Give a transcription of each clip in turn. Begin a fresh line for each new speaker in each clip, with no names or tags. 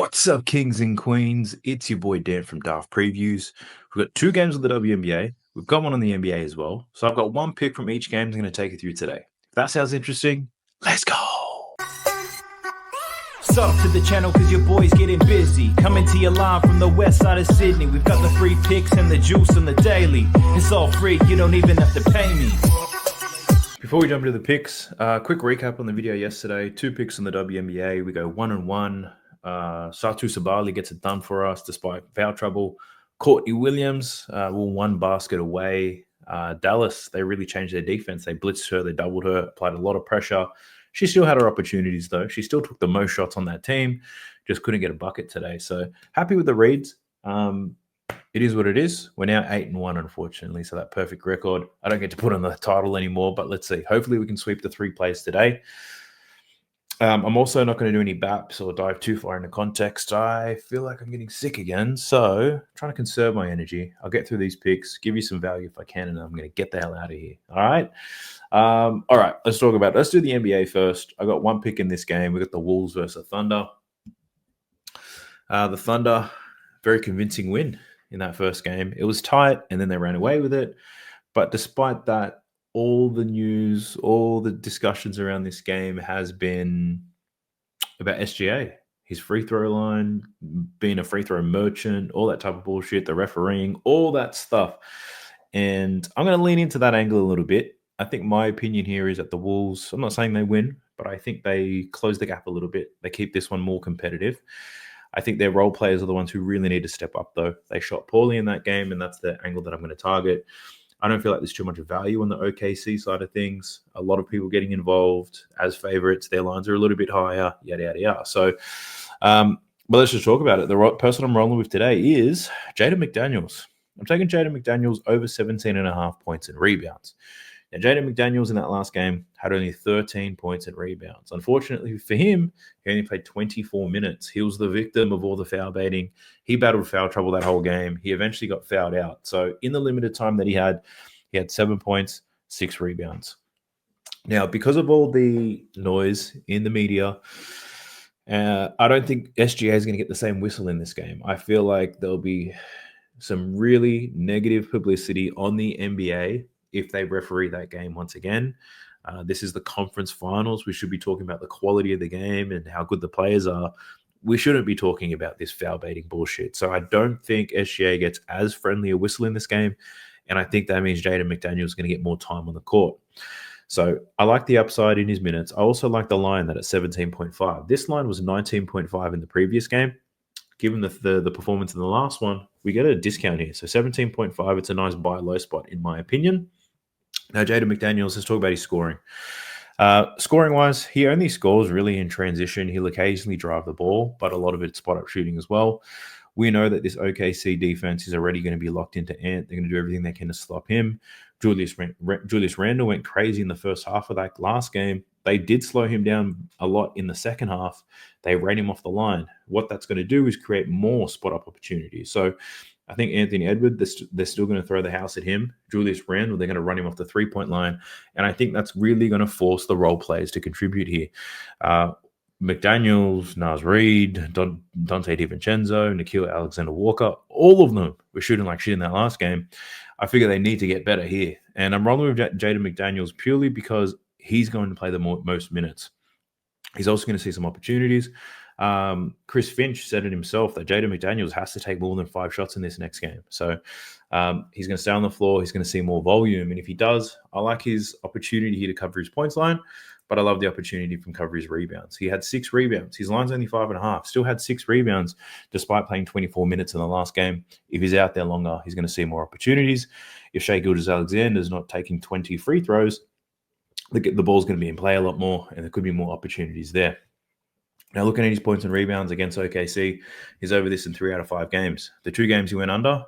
What's up, kings and queens? It's your boy Dan from Daft Previews. We've got two games of the WNBA. We've got one on the NBA as well. So I've got one pick from each game I'm going to take you through today. If that sounds interesting, let's go.
Sub to the channel cause your boy's getting busy. Coming to your line from the west side of Sydney. We've got the free picks and the juice on the daily. It's all free, you don't even have to pay me.
Before we jump into the picks, quick recap on the video yesterday. Two picks in the WNBA. We go 1-1. Satu Sabali gets it done for us despite foul trouble. Courtney Williams will one basket away. Dallas, they really changed their defense. They blitzed her, they doubled her, applied a lot of pressure. She still had her opportunities, though. She still took the most shots on that team, just couldn't get a bucket today. So happy with the reads. It is what it is. We're now 8-1, unfortunately, so that perfect record. I don't get to put on the title anymore, but let's see. Hopefully we can sweep the 3 plays today. I'm also not going to do any BAPs or dive too far into context. I feel like I'm getting sick again, so I'm trying to conserve my energy. I'll get through these picks, give you some value if I can, and I'm going to get the hell out of here. All right? All right, let's talk about it. Let's do the NBA first. I got one pick in this game. We got the Wolves versus the Thunder. The Thunder, very convincing win in that first game. It was tight, and then they ran away with it. But despite that, all the news, all the discussions around this game has been about SGA, his free throw line, being a free throw merchant, all that type of bullshit, the refereeing, all that stuff. And I'm going to lean into that angle a little bit. I think my opinion here is that the Wolves, I'm not saying they win, but I think they close the gap a little bit. They keep this one more competitive. I think their role players are the ones who really need to step up, though. They shot poorly in that game, and that's the angle that I'm going to target. I don't feel like there's too much value on the OKC side of things. A lot of people getting involved as favorites. Their lines are a little bit higher, yada, yada, yada. So, but let's just talk about it. The person I'm rolling with today is Jaden McDaniels. I'm taking Jaden McDaniels over 17.5 points and rebounds. Now, Jaden McDaniels in that last game had only 13 points and rebounds. Unfortunately for him, he only played 24 minutes. He was the victim of all the foul baiting. He battled foul trouble that whole game. He eventually got fouled out. So in the limited time that he had 7 points, 6 rebounds. Now, because of all the noise in the media, I don't think SGA is going to get the same whistle in this game. I feel like there'll be some really negative publicity on the NBA if they referee that game once again. This is the conference finals. We should be talking about the quality of the game and how good the players are. We shouldn't be talking about this foul baiting bullshit. So I don't think SGA gets as friendly a whistle in this game. And I think that means Jaden McDaniels is going to get more time on the court. So I like the upside in his minutes. I also like the line that at 17.5. This line was 19.5 in the previous game. Given the performance in the last one, we get a discount here. So 17.5, it's a nice buy low spot in my opinion. Now, Jaden McDaniels, let's talk about his scoring. Scoring-wise, he only scores really in transition. He'll occasionally drive the ball, but a lot of it's spot-up shooting as well. We know that this OKC defense is already going to be locked into Ant. They're going to do everything they can to stop him. Julius Randle went crazy in the first half of that last game. They did slow him down a lot in the second half. They ran him off the line. What that's going to do is create more spot-up opportunities. So I think Anthony Edwards, they're still going to throw the house at him. Julius Randle, they're going to run him off the three-point line. And I think that's really going to force the role players to contribute here. McDaniels, Naz Reid, Dante DiVincenzo, Nickeil Alexander-Walker, all of them were shooting like shit in that last game. I figure they need to get better here. And I'm rolling with Jaden McDaniels purely because he's going to play the most minutes. He's also going to see some opportunities. Chris Finch said it himself that Jaden McDaniels has to take more than 5 shots in this next game. So he's going to stay on the floor. He's going to see more volume. And if he does, I like his opportunity here to cover his points line, but I love the opportunity from cover his rebounds. He had 6 rebounds. His line's only 5.5. Still had 6 rebounds despite playing 24 minutes in the last game. If he's out there longer, he's going to see more opportunities. If Shai Gilgeous-Alexander is not taking 20 free throws, the ball's going to be in play a lot more, and there could be more opportunities there. Now, looking at his points and rebounds against OKC, he's over this in 3 out of 5 games. The 2 games he went under,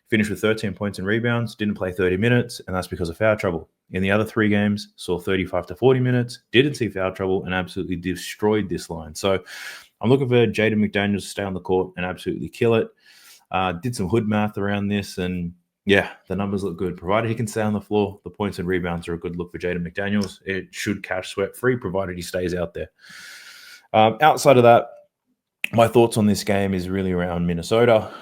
finished with 13 points and rebounds, didn't play 30 minutes, and that's because of foul trouble. In the other 3 games, saw 35 to 40 minutes, didn't see foul trouble, and absolutely destroyed this line. So I'm looking for Jaden McDaniels to stay on the court and absolutely kill it. Did some hood math around this, and yeah, the numbers look good. Provided he can stay on the floor, the points and rebounds are a good look for Jaden McDaniels. It should cash sweat free, provided he stays out there. Outside of that, My thoughts on this game is really around Minnesota.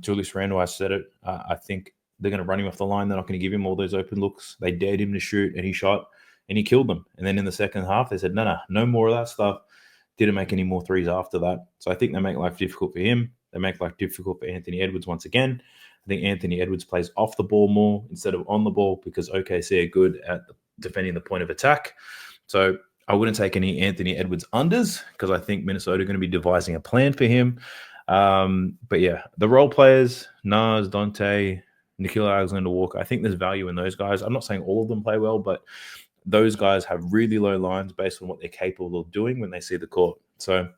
Julius Randle, I said it. I think they're going to run him off the line. They're not going to give him all those open looks. They dared him to shoot, and he shot, and he killed them. And then in the second half, they said, no more of that stuff. Didn't make any more threes after that. So I think they make life difficult for him. They make life difficult for Anthony Edwards once again. I think Anthony Edwards plays off the ball more instead of on the ball because OKC are good at defending the point of attack. So I wouldn't take any Anthony Edwards unders because I think Minnesota are going to be devising a plan for him. But yeah, the role players, Nas, Dante, Nikhil Alexander-Walker, I think there's value in those guys. I'm not saying all of them play well, but those guys have really low lines based on what they're capable of doing when they see the court. So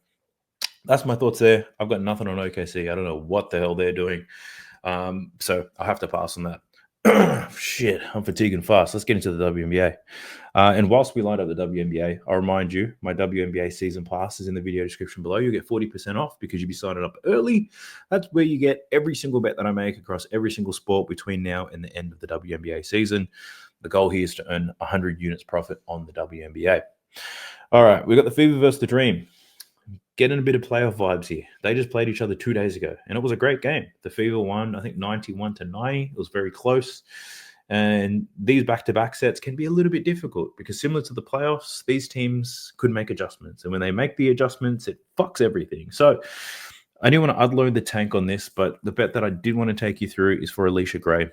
that's my thoughts there. I've got nothing on OKC. I don't know what the hell they're doing. So I'll have to pass on that. Shit, I'm fatiguing fast. Let's get into the WNBA. And whilst we line up the WNBA, I'll remind you, my WNBA season pass is in the video description below. You'll get 40% off because you'll be signing up early. That's where you get every single bet that I make across every single sport between now and the end of the WNBA season. The goal here is to earn 100 units profit on the WNBA. All right, we got the Fever versus the Dream. Getting a bit of playoff vibes here. They just played each other 2 days ago, and it was a great game. The Fever won, I think, 91-90. It was very close. And these back-to-back sets can be a little bit difficult because similar to the playoffs, these teams could make adjustments. And when they make the adjustments, it fucks everything. So I didn't want to unload the tank on this, but the bet that I did want to take you through is for Alicia Gray.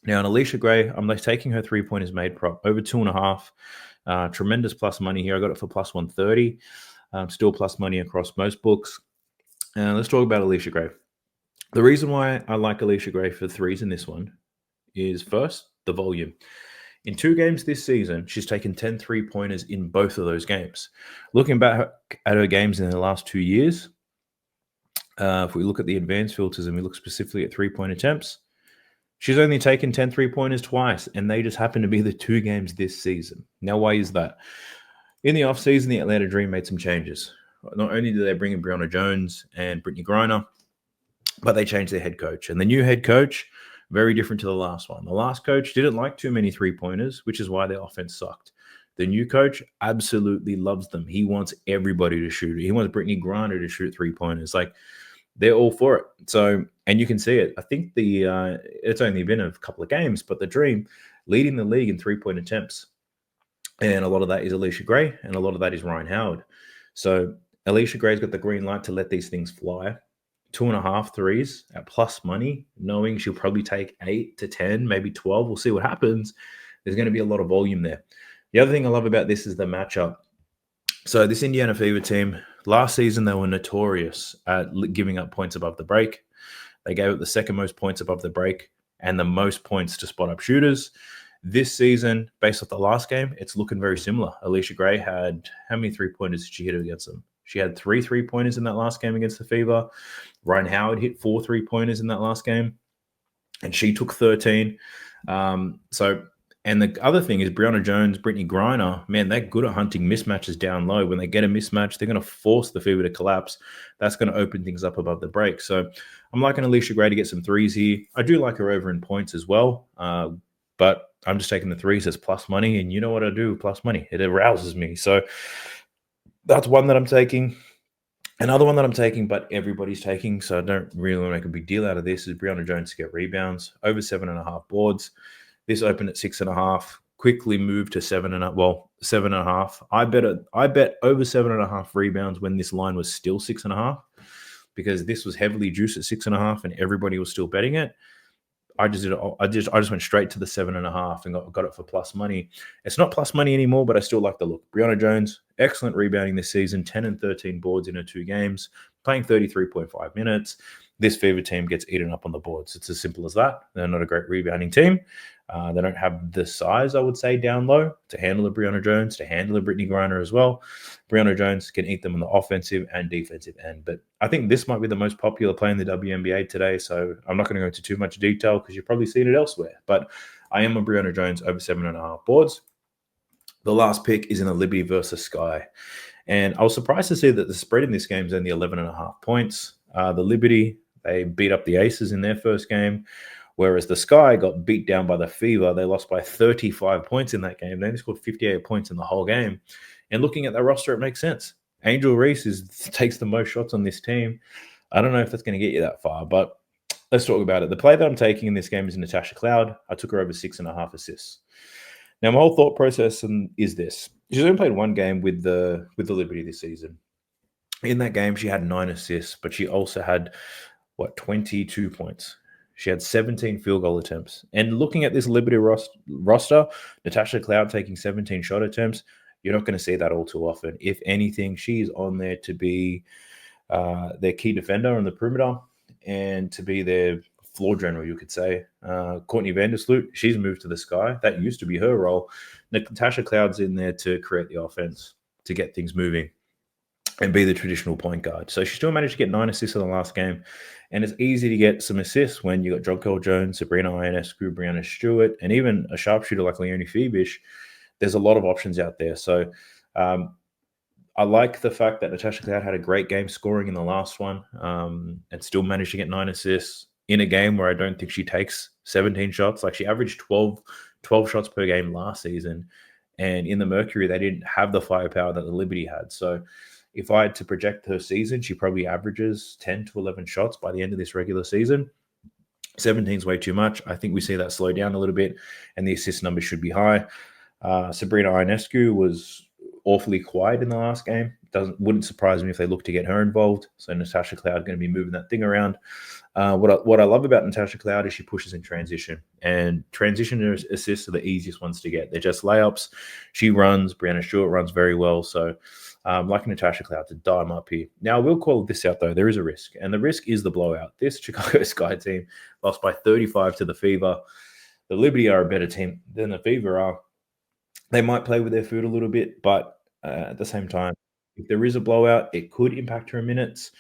Now, in Alicia Gray, I'm taking her three-pointers made prop over 2.5. Tremendous plus money here. I got it for plus 130. Still plus money across most books. Let's talk about Alicia Gray. The reason why I like Alicia Gray for threes in this one is first, the volume. In 2 games this season, she's taken 10 3-pointers in both of those games. Looking back at her games in the last 2 years, if we look at the advanced filters and we look specifically at 3-point attempts, she's only taken 10 3-pointers twice, and they just happen to be the 2 games this season. Now, why is that? In the offseason, the Atlanta Dream made some changes. Not only did they bring in Breonna Jones and Brittany Griner, but they changed their head coach. And the new head coach, very different to the last one. The last coach didn't like too many 3-pointers, which is why their offense sucked. The new coach absolutely loves them. He wants everybody to shoot. He wants Brittany Griner to shoot 3-pointers. Like, they're all for it. So, and you can see it. I think it's only been a couple of games, but the Dream leading the league in 3-point attempts. And a lot of that is Alicia Gray, and a lot of that is Ryan Howard. So Alicia Gray's got the green light to let these things fly. 2.5 threes at plus money, knowing she'll probably take 8 to 10, maybe 12. We'll see what happens. There's going to be a lot of volume there. The other thing I love about this is the matchup. So this Indiana Fever team, last season they were notorious at giving up points above the break. They gave up the second most points above the break and the most points to spot up shooters. This season, based off the last game, it's looking very similar. Alicia Gray had, how many 3-pointers did she hit against them? She had 3 3-pointers in that last game against the Fever. Ryan Howard hit 4 3-pointers in that last game, and she took 13. And the other thing is Breonna Jones, Brittany Griner, man, they're good at hunting mismatches down low. When they get a mismatch, they're going to force the Fever to collapse. That's going to open things up above the break. So I'm liking Alicia Gray to get some threes here. I do like her over in points as well, but I'm just taking the threes as plus money, and you know what I do with plus money. It arouses me. So that's one that I'm taking. Another one that I'm taking, but everybody's taking, so I don't really want to make a big deal out of this, is Breonna Jones to get rebounds. Over 7.5 boards. This opened at 6.5. Quickly moved to 7.5. Well, 7.5. I bet over 7.5 rebounds when this line was still 6.5, because this was heavily juiced at 6.5, and everybody was still betting it. I just went straight to the 7.5 and got it for plus money. It's not plus money anymore, but I still like the look. Breonna Jones, excellent rebounding this season, 10 and 13 boards in her 2 games, playing 33.5 minutes. This Fever team gets eaten up on the boards. It's as simple as that. They're not a great rebounding team. They don't have the size, I would say, down low to handle a Breonna Jones, to handle a Brittany Griner as well. Breonna Jones can eat them on the offensive and defensive end. But I think this might be the most popular play in the WNBA today, so I'm not going to go into too much detail because you've probably seen it elsewhere. But I am a Breonna Jones over 7.5 boards. The last pick is in the Liberty versus Sky. And I was surprised to see that the spread in this game is only 11.5 points. The Liberty, they beat up the Aces in their first game, whereas the Sky got beat down by the Fever. They lost by 35 points in that game. They only scored 58 points in the whole game. And looking at their roster, it makes sense. Angel Reese takes the most shots on this team. I don't know if that's going to get you that far, but let's talk about it. The play that I'm taking in this game is Natasha Cloud. I took her over 6.5 assists. Now, my whole thought process is this. She's only played one game with the Liberty this season. In that game, she had 9 assists, but she also had, 22 points. She had 17 field goal attempts. And looking at this Liberty roster, Natasha Cloud taking 17 shot attempts, you're not going to see that all too often. If anything, she's on there to be their key defender on the perimeter and to be their floor general, you could say. Courtney Vandersloot, she's moved to the sky. That used to be her role. Natasha Cloud's in there to create the offense, to get things moving and be the traditional point guard. So she still managed to get 9 assists in the last game. And it's easy to get some assists when you got Jonquel Jones, Sabrina Ionescu, Brianna Stewart, and even a sharpshooter like Leonie Phoebish. There's a lot of options out there. So I like the fact that Natasha Cloud had a great game scoring in the last one and still managed to get 9 assists in a game where I don't think she takes 17 shots. Like, she averaged 12 shots per game last season. And in the Mercury, they didn't have the firepower that the Liberty had. So if I had to project her season, she probably averages 10 to 11 shots by the end of this regular season. 17 is way too much. I think we see that slow down a little bit, and the assist numbers should be high. Sabrina Ionescu was awfully quiet in the last game. Wouldn't surprise me if they look to get her involved. So Natasha Cloud going to be moving that thing around. What I love about Natasha Cloud is she pushes in transition, and transition assists are the easiest ones to get. They're just layups. She runs. Brianna Stewart runs very well. So like Natasha Cloud to dime up here. Now, I will call this out, though. There is a risk, and the risk is the blowout. This Chicago Sky team lost by 35 to the Fever. The Liberty are a better team than the Fever are. They might play with their food a little bit, but at the same time, if there is a blowout, it could impact her minutes.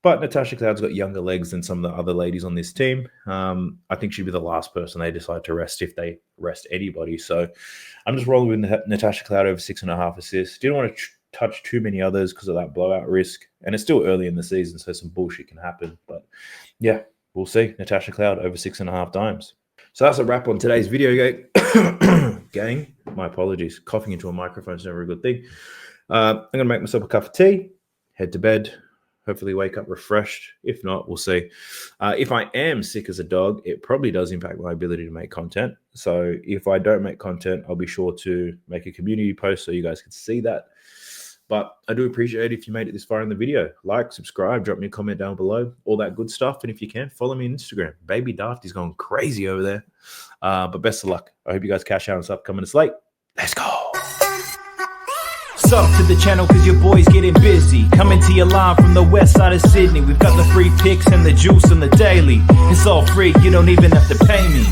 But Natasha Cloud's got younger legs than some of the other ladies on this team. I think she'd be the last person they decide to rest if they rest anybody. So I'm just rolling with Natasha Cloud over 6.5 assists. Didn't want to touch too many others because of that blowout risk. And it's still early in the season, so some bullshit can happen. But yeah, we'll see. Natasha Cloud over 6.5 dimes. So that's a wrap on today's video, gang. My apologies. Coughing into a microphone is never a good thing. I'm going to make myself a cup of tea, head to bed, hopefully wake up refreshed. If not, we'll see. If I am sick as a dog, it probably does impact my ability to make content. So if I don't make content, I'll be sure to make a community post so you guys can see that. But I do appreciate if you made it this far in the video. Like, subscribe, drop me a comment down below, all that good stuff. And if you can, follow me on Instagram. Baby Daft is going crazy over there. But best of luck. I hope you guys cash out on this upcoming slate. Let's go.
Sub to the channel cause your boy's getting busy. Coming to your line from the west side of Sydney. We've got the free picks and the juice on the daily. It's all free, you don't even have to pay me.